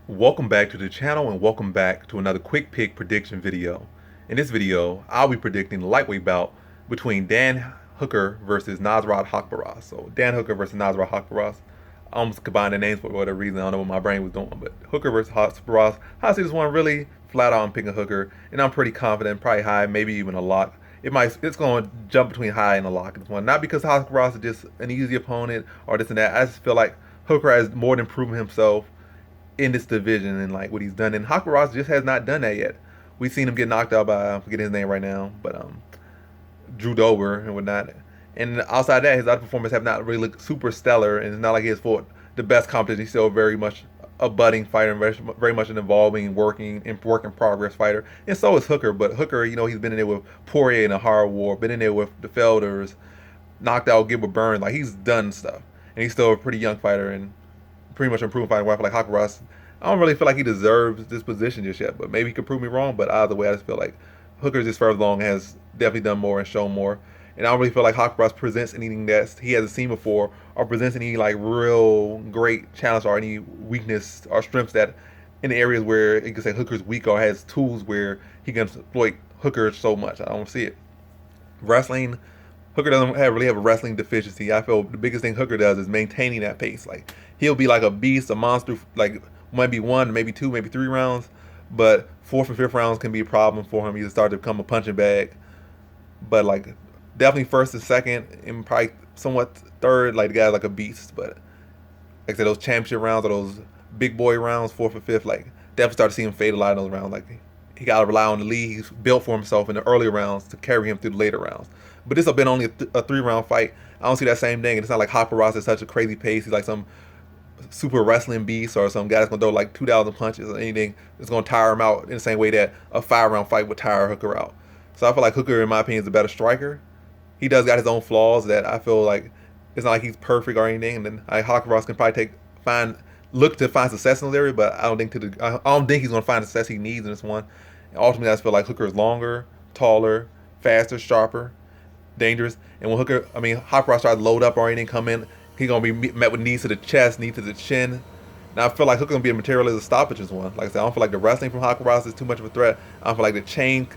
Welcome back to the channel and welcome back to another quick pick prediction video. In this video, I'll be predicting the lightweight bout between Dan Hooker versus Nasrat Haqparast. So Dan Hooker versus Nasrat Haqparast. I almost combined the names for whatever reason. I don't know what my brain was doing, but Hooker versus Haqparast. I see this one really flat out. I'm picking Hooker, and I'm pretty confident, probably high, maybe even a lock. It's going to jump between high and a lock in this one. Not because Haqparast is just an easy opponent or this and that. I just feel like Hooker has more than proven himself in this division and like what he's done. And Haqparast just has not done that yet. We've seen him get knocked out by I'm forgetting his name right now, but Drew Dober and whatnot. And outside that, his other performances have not really looked super stellar, and it's not like he has fought the best competition. He's still very much a budding fighter, and very much an evolving, work in progress fighter. And so is Hooker. But Hooker, he's been in there with Poirier in a hard war, been in there with the Felders, knocked out Gilbert Burns. Like he's done stuff, and he's still a pretty young fighter and pretty much improving fighting. Where I feel like Haqparast, I don't really feel like he deserves this position just yet, but maybe he could prove me wrong. But either way, I just feel like Hooker's just further along, has definitely done more and shown more. And I don't really feel like Haqparast presents anything that he hasn't seen before, or presents any like real great challenge or any weakness or strengths that in the areas where you can say Hooker's weak, or has tools where he can exploit Hooker so much. I don't see it. Wrestling, Hooker doesn't really have a wrestling deficiency. I feel the biggest thing Hooker does is maintaining that pace. Like he'll be like a beast, a monster, like might be one, maybe two, maybe three rounds, but fourth and fifth rounds can be a problem for him. He start to become a punching bag. But like definitely first and second, and probably somewhat third, like the guy's like a beast. But like I said, those championship rounds or those big boy rounds, fourth and fifth, like definitely start to see him fade a lot in those rounds. Like he got to rely on the lead he's built for himself in the early rounds to carry him through the later rounds. But this has been only a 3-round fight. I don't see that same thing. And it's not like Haqparast is such a crazy pace. He's like some super wrestling beast or some guy that's gonna throw like 2,000 punches or anything that's gonna tire him out in the same way that a 5-round fight would tire Hooker out. So I feel like Hooker, in my opinion, is a better striker. He does got his own flaws that I feel like it's not like he's perfect or anything. And then Haqparast can probably look to find success in those areas, but I don't think he's gonna find the success he needs in this one. And ultimately, I just feel like Hooker is longer, taller, faster, sharper, dangerous. And when Haqparast tries to load up or anything, come in, he's gonna be met with knees to the chest, knees to the chin. Now I feel like Hooker's gonna be a material as a stoppage as one. Like I said, I don't feel like the wrestling from Haqparast is too much of a threat. I don't feel like the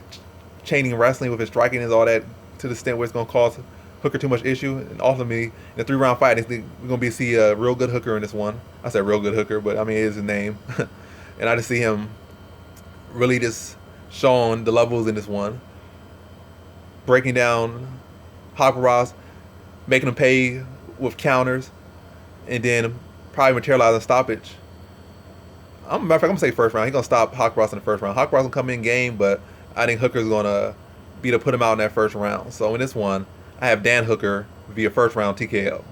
chaining wrestling with his striking is all that to the extent where it's gonna cause Hooker too much issue. And ultimately, in a 3-round fight, we're gonna see a real good Hooker in this one. I said real good Hooker, but I mean it is his name. And I just see him really just showing the levels in this one, breaking down Haqparast, making him pay with counters, and then probably materializing stoppage. Matter of fact, I'm gonna say first round. He's gonna stop Haqparast in the first round. Haqparast gonna come in game, but I think Hooker's gonna be to put him out in that first round. So in this one, I have Dan Hooker via first round TKO.